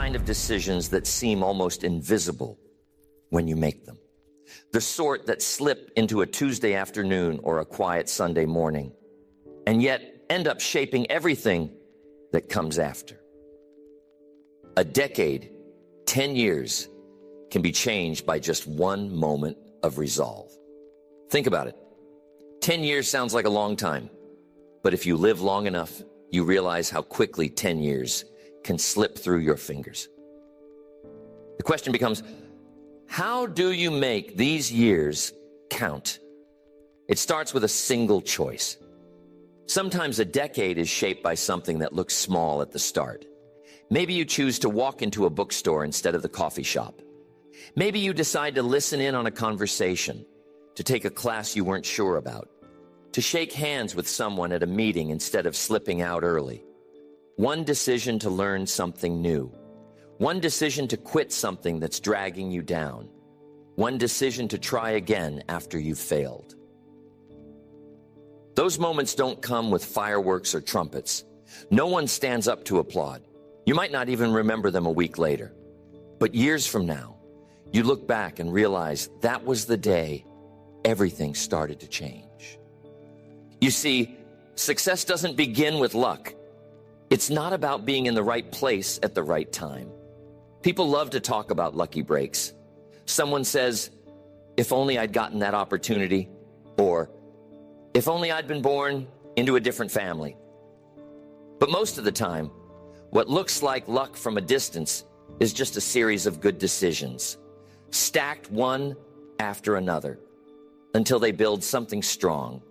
kind of decisions that seem almost invisible when you make them. The sort that slip into a Tuesday afternoon or a quiet Sunday morning, and yet end up shaping everything that comes after. A decade, 10 years, can be changed by just one moment of resolve. Think about it. 10 years sounds like a long time, but if you live long enough, you realize how quickly 10 years can slip through your fingers. The question becomes, how do you make these years count? It starts with a single choice. Sometimes a decade is shaped by something that looks small at the start. Maybe you choose to walk into a bookstore instead of the coffee shop. Maybe you decide to listen in on a conversation, to take a class you weren't sure about, to shake hands with someone at a meeting instead of slipping out early. One decision to learn something new. One decision to quit something that's dragging you down. One decision to try again after you've failed. Those moments don't come with fireworks or trumpets. No one stands up to applaud. You might not even remember them a week later. But years from now, you look back and realize that was the day everything started to change. You see, success doesn't begin with luck. It's not about being in the right place at the right time. People love to talk about lucky breaks. Someone says, if only I'd gotten that opportunity, or if only I'd been born into a different family. But most of the time, what looks like luck from a distance is just a series of good decisions, stacked one after another, until they build something strong.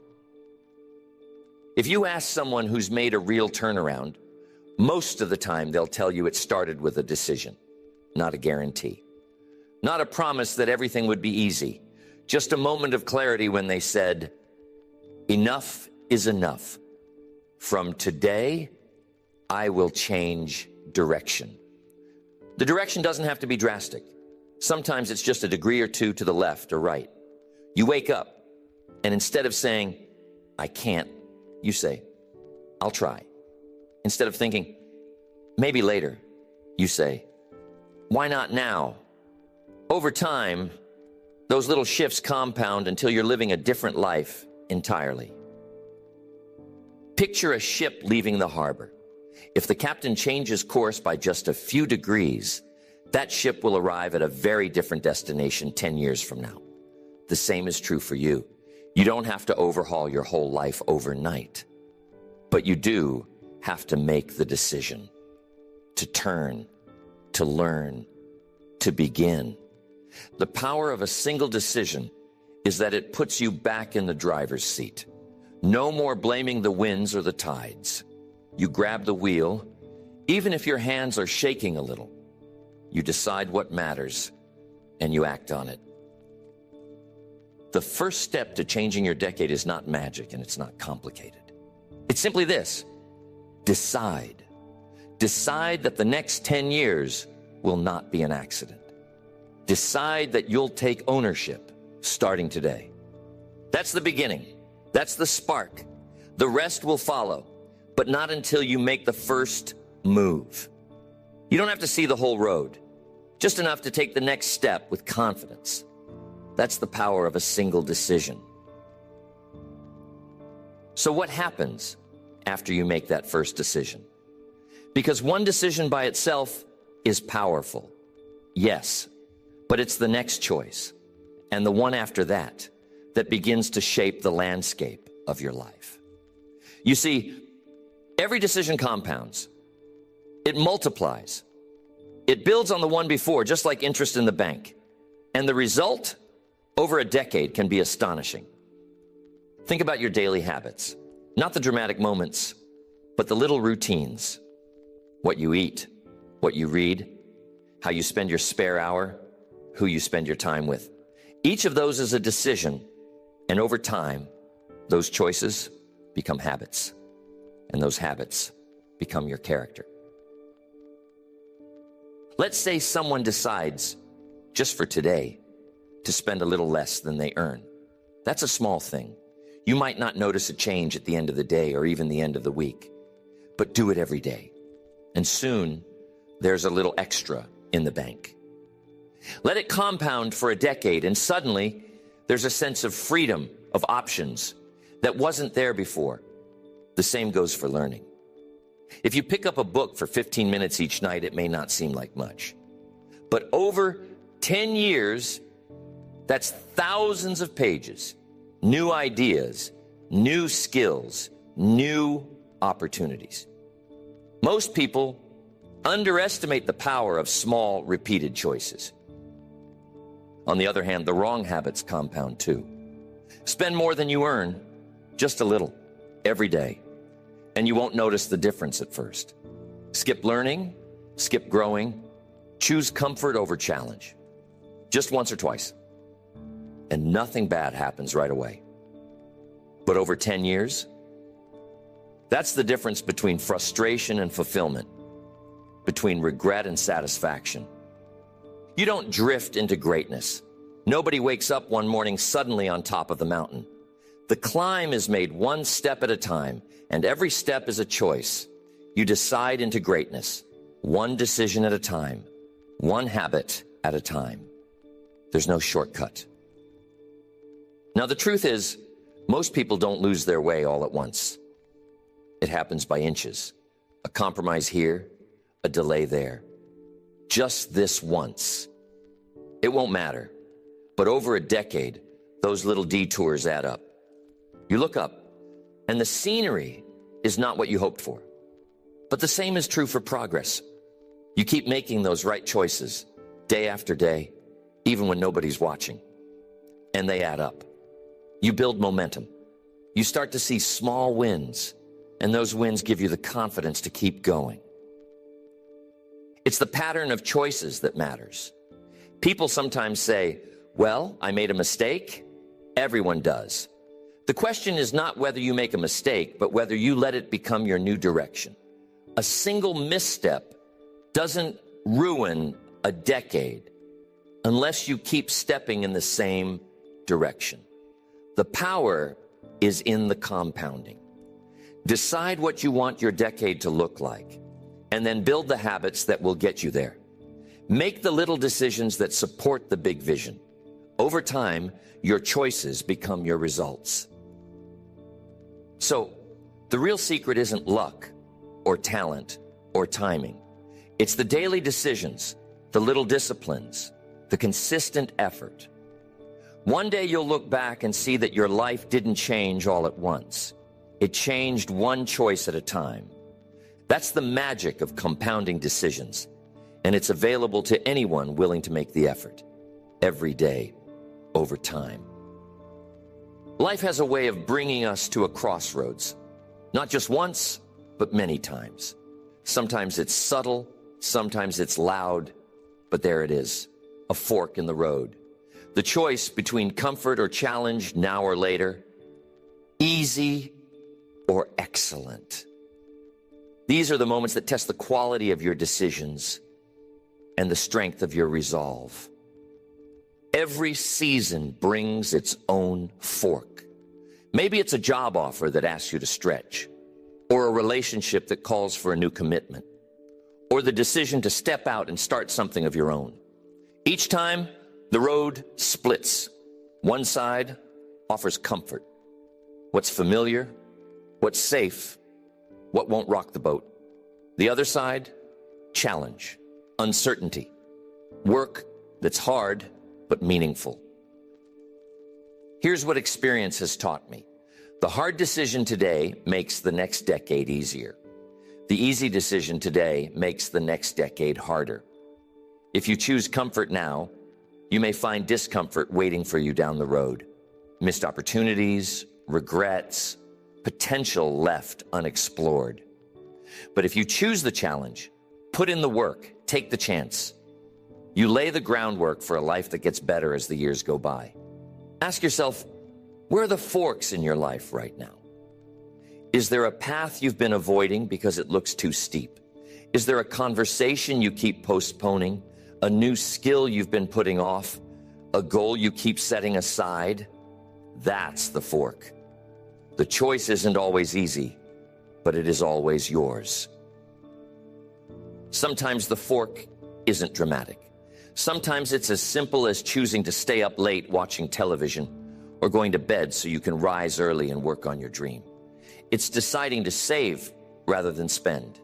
If you ask someone who's made a real turnaround, most of the time they'll tell you it started with a decision, not a guarantee. Not a promise that everything would be easy, just a moment of clarity when they said, enough is enough. From today, I will change direction. The direction doesn't have to be drastic. Sometimes it's just a degree or two to the left or right. You wake up, and instead of saying, I can't, you say, I'll try. Instead of thinking, maybe later, you say, why not now? Over time, those little shifts compound until you're living a different life entirely. Picture a ship leaving the harbor. If the captain changes course by just a few degrees, that ship will arrive at a very different destination 10 years from now. The same is true for you. You don't have to overhaul your whole life overnight, but you do have to make the decision to turn, to learn, to begin. The power of a single decision is that it puts you back in the driver's seat. No more blaming the winds or the tides. You grab the wheel, even if your hands are shaking a little. You decide what matters, and you act on it. The first step to changing your decade is not magic, and it's not complicated. It's simply this: decide. Decide that the next 10 years will not be an accident. Decide that you'll take ownership starting today. That's the beginning. That's the spark. The rest will follow, but not until you make the first move. You don't have to see the whole road, just enough to take the next step with confidence. That's the power of a single decision. So what happens after you make that first decision? Because one decision by itself is powerful, yes, but it's the next choice and the one after that that begins to shape the landscape of your life. You see, every decision compounds. It multiplies. It builds on the one before, just like interest in the bank. And the result, over a decade, can be astonishing. Think about your daily habits. Not the dramatic moments, but the little routines. What you eat, what you read, how you spend your spare hour, who you spend your time with. Each of those is a decision, and over time, those choices become habits, and those habits become your character. Let's say someone decides, just for today, to spend a little less than they earn. That's a small thing. You might not notice a change at the end of the day or even the end of the week, but do it every day. And soon, there's a little extra in the bank. Let it compound for a decade, and suddenly there's a sense of freedom, of options that wasn't there before. The same goes for learning. If you pick up a book for 15 minutes each night, it may not seem like much. But over 10 years, that's thousands of pages, new ideas, new skills, new opportunities. Most people underestimate the power of small, repeated choices. On the other hand, the wrong habits compound too. Spend more than you earn, just a little, every day, and you won't notice the difference at first. Skip learning, skip growing, choose comfort over challenge. Just once or twice. And nothing bad happens right away. But over 10 years, that's the difference between frustration and fulfillment, between regret and satisfaction. You don't drift into greatness. Nobody wakes up one morning suddenly on top of the mountain. The climb is made one step at a time, and every step is a choice. You decide into greatness, one decision at a time, one habit at a time. There's no shortcut. Now, the truth is, most people don't lose their way all at once. It happens by inches. A compromise here, a delay there. Just this once. It won't matter. But over a decade, those little detours add up. You look up, and the scenery is not what you hoped for. But the same is true for progress. You keep making those right choices, day after day, even when nobody's watching. And they add up. You build momentum. You start to see small wins, and those wins give you the confidence to keep going. It's the pattern of choices that matters. People sometimes say, well, I made a mistake. Everyone does. The question is not whether you make a mistake, but whether you let it become your new direction. A single misstep doesn't ruin a decade unless you keep stepping in the same direction. The power is in the compounding. Decide what you want your decade to look like, and then build the habits that will get you there. Make the little decisions that support the big vision. Over time, your choices become your results. So, the real secret isn't luck or talent or timing. It's the daily decisions, the little disciplines, the consistent effort. One day you'll look back and see that your life didn't change all at once. It changed one choice at a time. That's the magic of compounding decisions, and it's available to anyone willing to make the effort, every day, over time. Life has a way of bringing us to a crossroads, not just once, but many times. Sometimes it's subtle, sometimes it's loud, but there it is, a fork in the road. The choice between comfort or challenge, now or later, easy or excellent. These are the moments that test the quality of your decisions and the strength of your resolve. Every season brings its own fork. Maybe it's a job offer that asks you to stretch, or a relationship that calls for a new commitment, or the decision to step out and start something of your own. Each time, the road splits. One side offers comfort, what's familiar, what's safe, what won't rock the boat. The other side, challenge, uncertainty, work that's hard but meaningful. Here's what experience has taught me. The hard decision today makes the next decade easier. The easy decision today makes the next decade harder. If you choose comfort now, you may find discomfort waiting for you down the road. Missed opportunities, regrets, potential left unexplored. But if you choose the challenge, put in the work, take the chance, you lay the groundwork for a life that gets better as the years go by. Ask yourself, where are the forks in your life right now? Is there a path you've been avoiding because it looks too steep? Is there a conversation you keep postponing? A new skill you've been putting off? A goal you keep setting aside? That's the fork. The choice isn't always easy, but it is always yours. Sometimes the fork isn't dramatic. Sometimes it's as simple as choosing to stay up late watching television or going to bed so you can rise early and work on your dream. It's deciding to save rather than spend,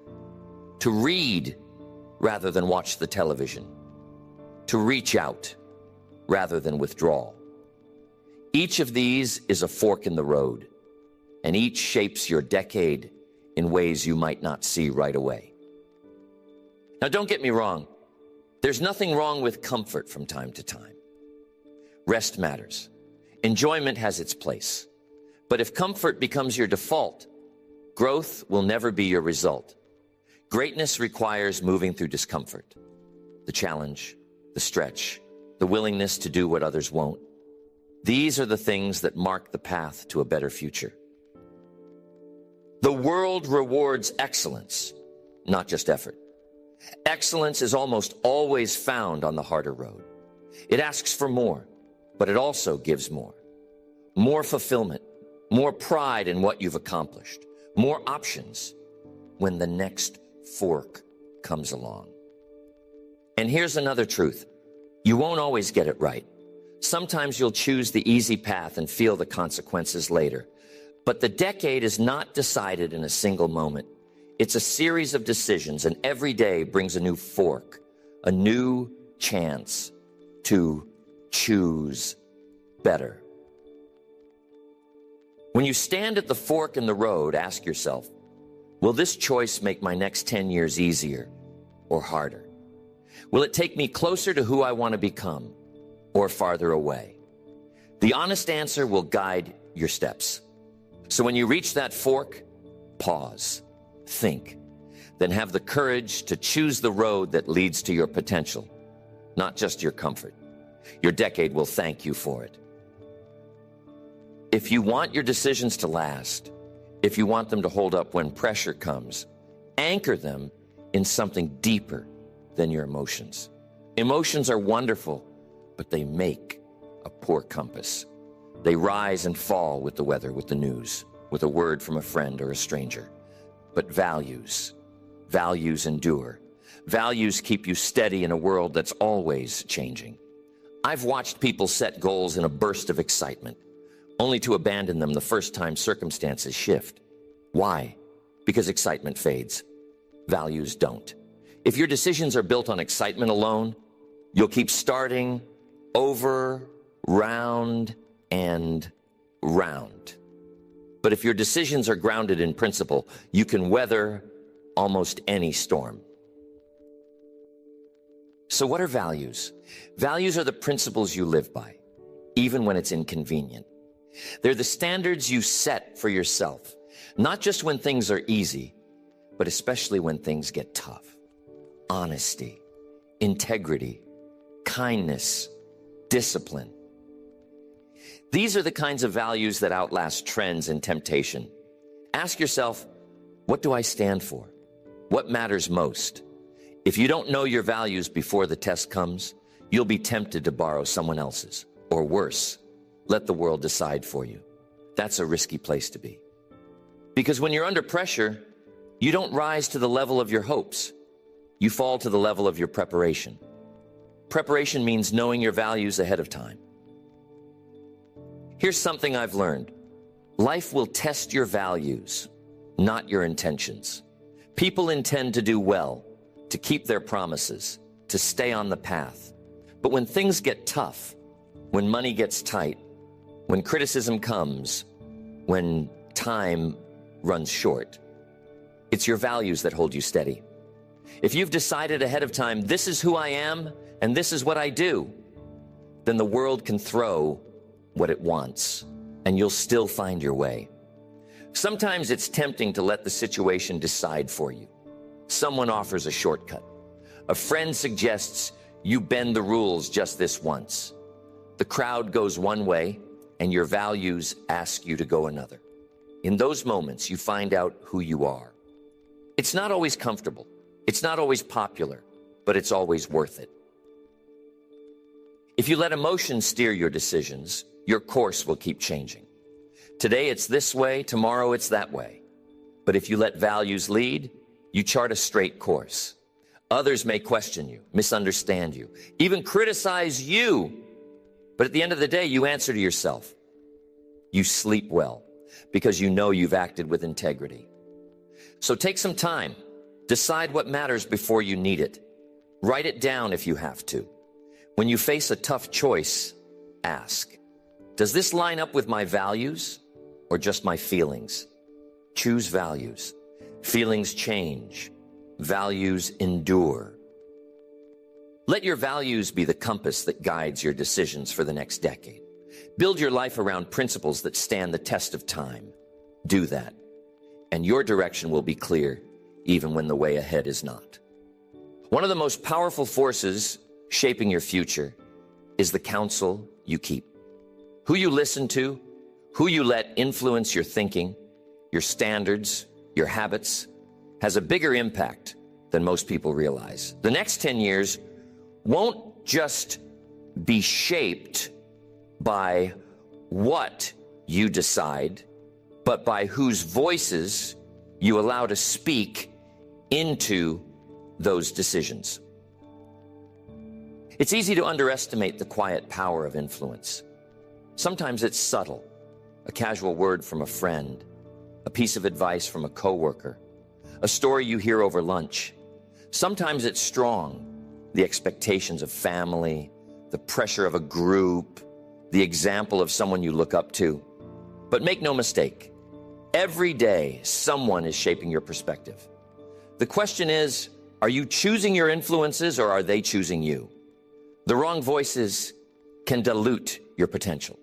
to read rather than watch the television, to reach out rather than withdraw. Each of these is a fork in the road, and each shapes your decade in ways you might not see right away. Now, don't get me wrong. There's nothing wrong with comfort from time to time. Rest matters. Enjoyment has its place. But if comfort becomes your default, growth will never be your result. Greatness requires moving through discomfort, the challenge, the stretch, the willingness to do what others won't. These are the things that mark the path to a better future. The world rewards excellence, not just effort. Excellence is almost always found on the harder road. It asks for more, but it also gives more. More fulfillment, more pride in what you've accomplished, more options when the next fork comes along. And here's another truth. You won't always get it right. Sometimes you'll choose the easy path and feel the consequences later. But the decade is not decided in a single moment. It's a series of decisions, and every day brings a new fork, a new chance to choose better. When you stand at the fork in the road, ask yourself, will this choice make my next 10 years easier or harder? Will it take me closer to who I want to become or farther away? The honest answer will guide your steps. So when you reach that fork, pause, think, then have the courage to choose the road that leads to your potential, not just your comfort. Your decade will thank you for it. If you want your decisions to last, if you want them to hold up when pressure comes, anchor them in something deeper than your emotions. Emotions are wonderful, but they make a poor compass. They rise and fall with the weather, with the news, with a word from a friend or a stranger. But values endure. Values keep you steady in a world that's always changing. I've watched people set goals in a burst of excitement, only to abandon them the first time circumstances shift. Why? Because excitement fades. Values don't. If your decisions are built on excitement alone, you'll keep starting over, round, and round. But if your decisions are grounded in principle, you can weather almost any storm. So what are values? Values are the principles you live by, even when it's inconvenient. They're the standards you set for yourself, not just when things are easy, but especially when things get tough. Honesty, integrity, kindness, discipline. These are the kinds of values that outlast trends and temptation. Ask yourself, what do I stand for? What matters most? If you don't know your values before the test comes, you'll be tempted to borrow someone else's, or worse, let the world decide for you. That's a risky place to be. Because when you're under pressure, you don't rise to the level of your hopes. You fall to the level of your preparation. Preparation means knowing your values ahead of time. Here's something I've learned. Life will test your values, not your intentions. People intend to do well, to keep their promises, to stay on the path. But when things get tough, when money gets tight, when criticism comes, when time runs short, it's your values that hold you steady. If you've decided ahead of time, this is who I am and this is what I do, then the world can throw what it wants and you'll still find your way. Sometimes it's tempting to let the situation decide for you. Someone offers a shortcut. A friend suggests you bend the rules just this once. The crowd goes one way and your values ask you to go another. In those moments, you find out who you are. It's not always comfortable. It's not always popular, but it's always worth it. If you let emotion steer your decisions, your course will keep changing. Today it's this way, tomorrow it's that way. But if you let values lead, you chart a straight course. Others may question you, misunderstand you, even criticize you. But at the end of the day, you answer to yourself. You sleep well because you know you've acted with integrity. So take some time. Decide what matters before you need it. Write it down if you have to. When you face a tough choice, ask, does this line up with my values or just my feelings? Choose values. Feelings change. Values endure. Let your values be the compass that guides your decisions for the next decade. Build your life around principles that stand the test of time. Do that, and your direction will be clear even when the way ahead is not. One of the most powerful forces shaping your future is the counsel you keep. Who you listen to, who you let influence your thinking, your standards, your habits, has a bigger impact than most people realize. The next 10 years won't just be shaped by what you decide, but by whose voices you allow to speak into those decisions. It's easy to underestimate the quiet power of influence. Sometimes it's subtle, a casual word from a friend, a piece of advice from a coworker, a story you hear over lunch. Sometimes it's strong, the expectations of family, the pressure of a group, the example of someone you look up to. But make no mistake, every day someone is shaping your perspective. The question is, are you choosing your influences or are they choosing you? The wrong voices can dilute your potential.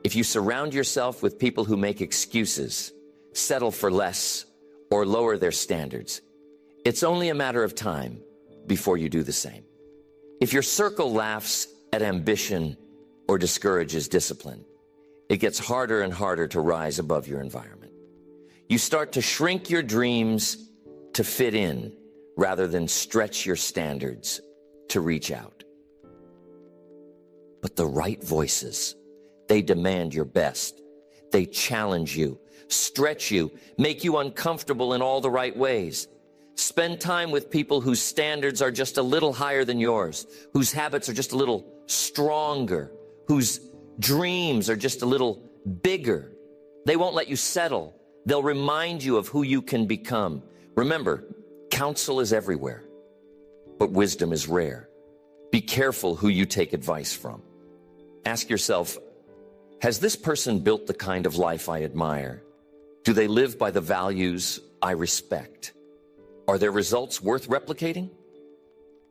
If you surround yourself with people who make excuses, settle for less, or lower their standards, it's only a matter of time before you do the same. If your circle laughs at ambition or discourages discipline, it gets harder and harder to rise above your environment. You start to shrink your dreams to fit in rather than stretch your standards to reach out. But the right voices, they demand your best. They challenge you, stretch you, make you uncomfortable in all the right ways. Spend time with people whose standards are just a little higher than yours, whose habits are just a little stronger, whose dreams are just a little bigger. They won't let you settle. They'll remind you of who you can become. Remember, counsel is everywhere, but wisdom is rare. Be careful who you take advice from. Ask yourself, has this person built the kind of life I admire? Do they live by the values I respect? Are their results worth replicating?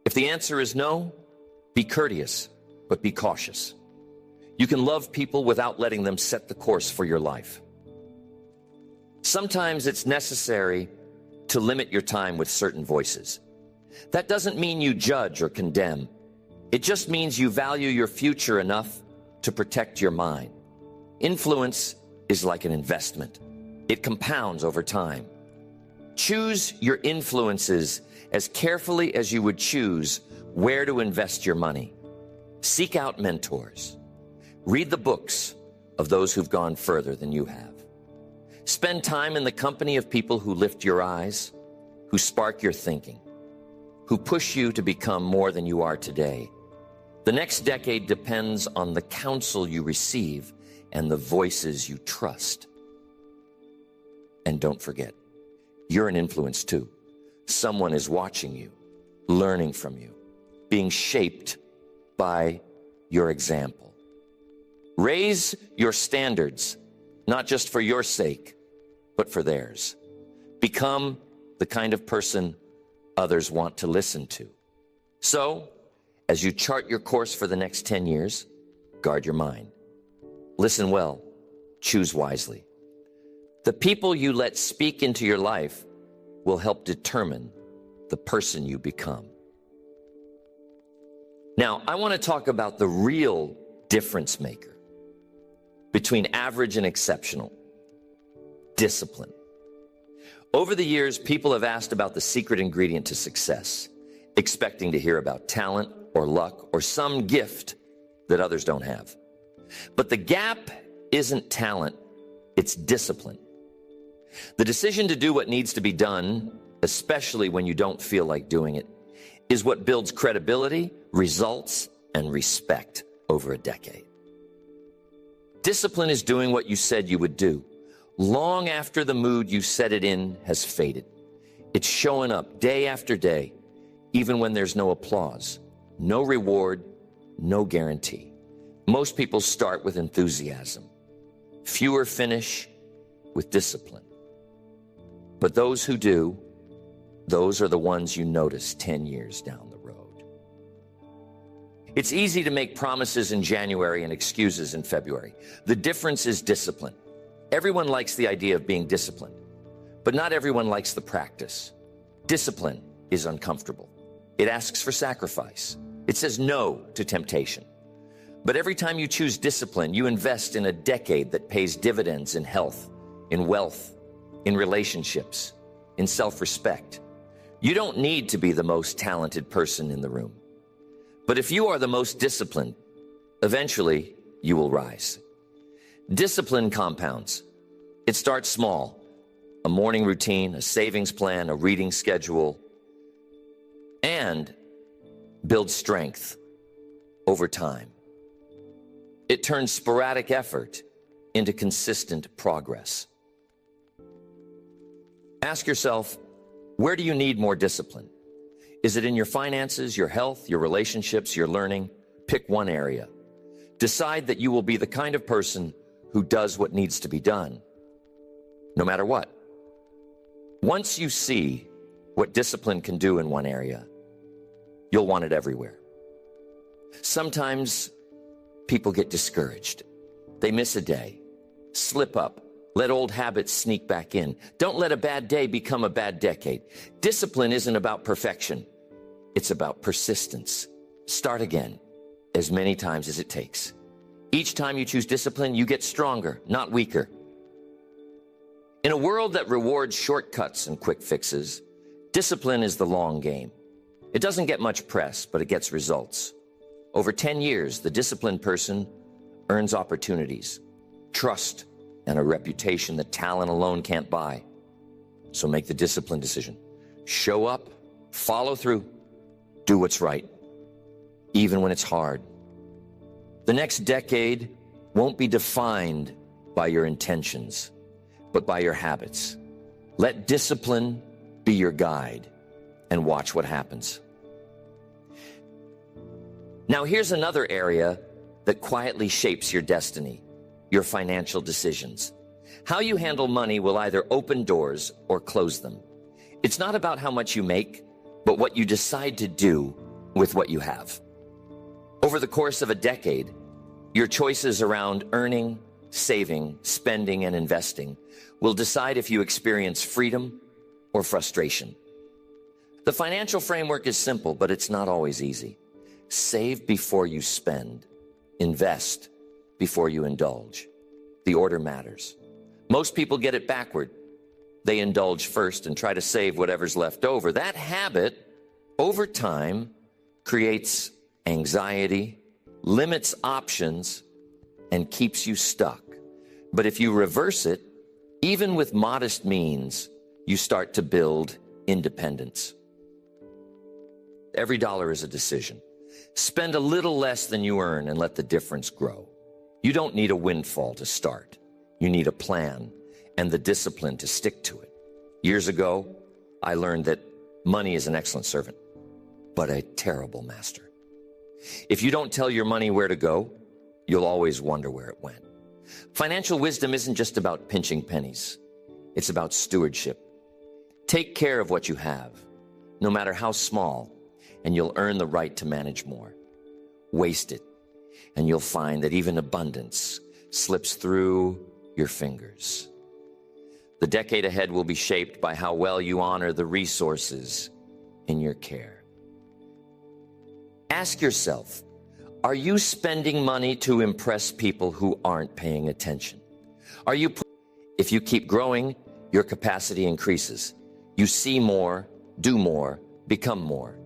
If the answer is no, be courteous, but be cautious. You can love people without letting them set the course for your life. Sometimes it's necessary to limit your time with certain voices. That doesn't mean you judge or condemn. It just means you value your future enough to protect your mind. Influence is like an investment. It compounds over time. Choose your influences as carefully as you would choose where to invest your money. Seek out mentors. Read the books of those who've gone further than you have. Spend time in the company of people who lift your eyes, who spark your thinking, who push you to become more than you are today. The next decade depends on the counsel you receive and the voices you trust. And don't forget, you're an influence too. Someone is watching you, learning from you, being shaped by your example. Raise your standards, not just for your sake, but for theirs. Become the kind of person others want to listen to. So, as you chart your course for the next 10 years, guard your mind. Listen well, choose wisely. The people you let speak into your life will help determine the person you become. Now, I want to talk about the real difference maker between average and exceptional: discipline. Over the years, people have asked about the secret ingredient to success, expecting to hear about talent or luck or some gift that others don't have. But the gap isn't talent, it's discipline. The decision to do what needs to be done, especially when you don't feel like doing it, is what builds credibility, results, and respect over a decade. Discipline is doing what you said you would do, long after the mood you set it in has faded. It's showing up day after day, even when there's no applause, no reward, no guarantee. Most people start with enthusiasm. Fewer finish with discipline. But those who do, those are the ones you notice 10 years down the road. It's easy to make promises in January and excuses in February. The difference is discipline. Everyone likes the idea of being disciplined, but not everyone likes the practice. Discipline is uncomfortable. It asks for sacrifice. It says no to temptation. But every time you choose discipline, you invest in a decade that pays dividends in health, in wealth, in relationships, in self-respect. You don't need to be the most talented person in the room. But if you are the most disciplined, eventually you will rise. Discipline compounds. It starts small. A morning routine, a savings plan, a reading schedule, and builds strength over time. It turns sporadic effort into consistent progress. Ask yourself, where do you need more discipline? Is it in your finances, your health, your relationships, your learning? Pick one area. Decide that you will be the kind of person who does what needs to be done, no matter what. Once you see what discipline can do in one area, you'll want it everywhere. Sometimes people get discouraged. They miss a day, slip up, let old habits sneak back in. Don't let a bad day become a bad decade. Discipline isn't about perfection. It's about persistence. Start again, as many times as it takes. Each time you choose discipline, you get stronger, not weaker. In a world that rewards shortcuts and quick fixes, discipline is the long game. It doesn't get much press, but it gets results. Over 10 years, the disciplined person earns opportunities, trust, and a reputation that talent alone can't buy. So make the disciplined decision. Show up, follow through, do what's right, even when it's hard. The next decade won't be defined by your intentions, but by your habits. Let discipline be your guide and watch what happens. Now, here's another area that quietly shapes your destiny, your financial decisions. How you handle money will either open doors or close them. It's not about how much you make, but what you decide to do with what you have. Over the course of a decade, your choices around earning, saving, spending, and investing will decide if you experience freedom or frustration. The financial framework is simple, but it's not always easy. Save before you spend. Invest before you indulge. The order matters. Most people get it backward. They indulge first and try to save whatever's left over. That habit, over time, creates anxiety, limits options, and keeps you stuck. But if you reverse it, even with modest means, you start to build independence. Every dollar is a decision. Spend a little less than you earn and let the difference grow. You don't need a windfall to start. You need a plan and the discipline to stick to it. Years ago, I learned that money is an excellent servant, but a terrible master. If you don't tell your money where to go, you'll always wonder where it went. Financial wisdom isn't just about pinching pennies. It's about stewardship. Take care of what you have, no matter how small, and you'll earn the right to manage more. Waste it, and you'll find that even abundance slips through your fingers. The decade ahead will be shaped by how well you honor the resources in your care. Ask yourself, are you spending money to impress people who aren't paying attention? If you keep growing, your capacity increases. You see more, do more, become more.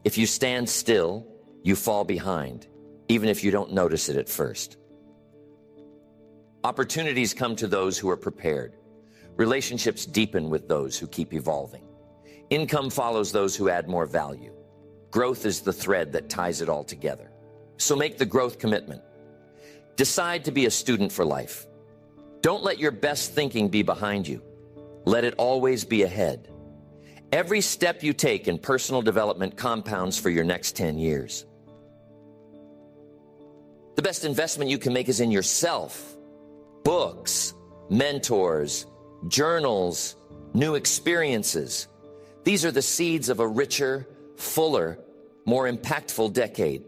If you stand still, you fall behind, even if you don't notice it at first. Opportunities come to those who are prepared. Relationships deepen with those who keep evolving. Income follows those who add more value. Growth is the thread that ties it all together. So make the growth commitment. Decide to be a student for life. Don't let your best thinking be behind you. Let it always be ahead. Every step you take in personal development compounds for your next 10 years. The best investment you can make is in yourself. Books, mentors, journals, new experiences. These are the seeds of a richer, fuller, more impactful decade.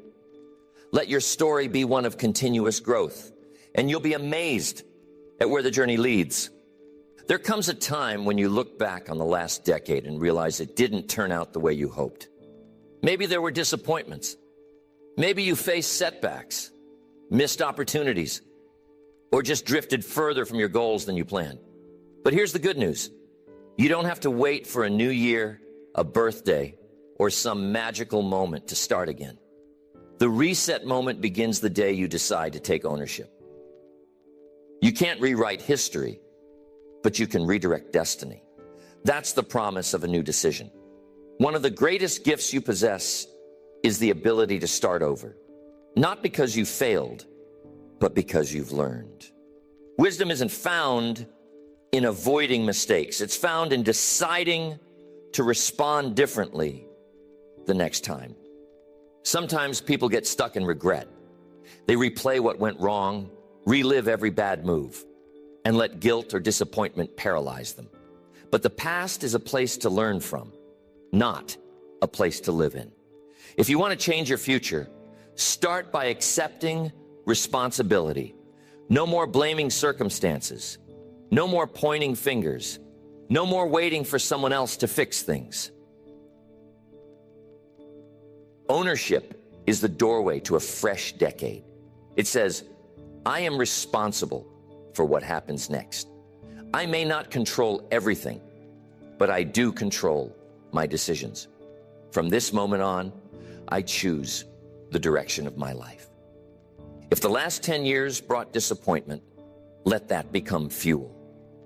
Let your story be one of continuous growth, and you'll be amazed at where the journey leads. There comes a time when you look back on the last decade and realize it didn't turn out the way you hoped. Maybe there were disappointments. Maybe you faced setbacks, missed opportunities, or just drifted further from your goals than you planned. But here's the good news. You don't have to wait for a new year, a birthday, or some magical moment to start again. The reset moment begins the day you decide to take ownership. You can't rewrite history, but you can redirect destiny. That's the promise of a new decision. One of the greatest gifts you possess is the ability to start over. Not because you failed, but because you've learned. Wisdom isn't found in avoiding mistakes. It's found in deciding to respond differently the next time. Sometimes people get stuck in regret. They replay what went wrong, relive every bad move, and let guilt or disappointment paralyze them. But the past is a place to learn from, not a place to live in. If you want to change your future, start by accepting responsibility. No more blaming circumstances. No more pointing fingers. No more waiting for someone else to fix things. Ownership is the doorway to a fresh decade. It says, I am responsible for what happens next. I may not control everything, but I do control my decisions. From this moment on, I choose the direction of my life. If the last 10 years brought disappointment, let that become fuel.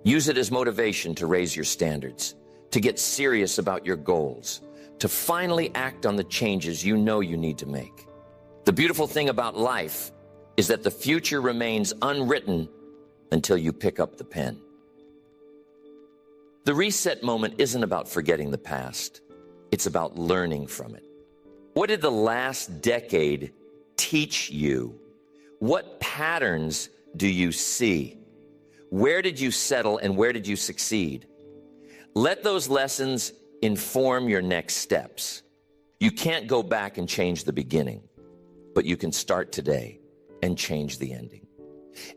Use it as motivation to raise your standards, to get serious about your goals, to finally act on the changes you know you need to make. The beautiful thing about life is that the future remains unwritten until you pick up the pen. The reset moment isn't about forgetting the past. It's about learning from it. What did the last decade teach you? What patterns do you see? Where did you settle and where did you succeed? Let those lessons inform your next steps. You can't go back and change the beginning, but you can start today and change the ending.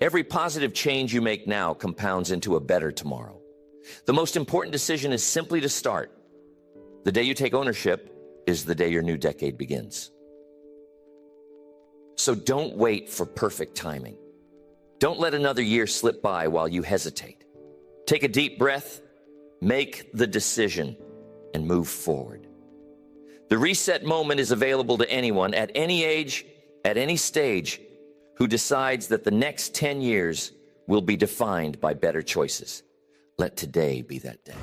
Every positive change you make now compounds into a better tomorrow. The most important decision is simply to start. The day you take ownership is the day your new decade begins. So don't wait for perfect timing. Don't let another year slip by while you hesitate. Take a deep breath, make the decision, and move forward. The reset moment is available to anyone at any age, at any stage, who decides that the next 10 years will be defined by better choices. Let today be that day.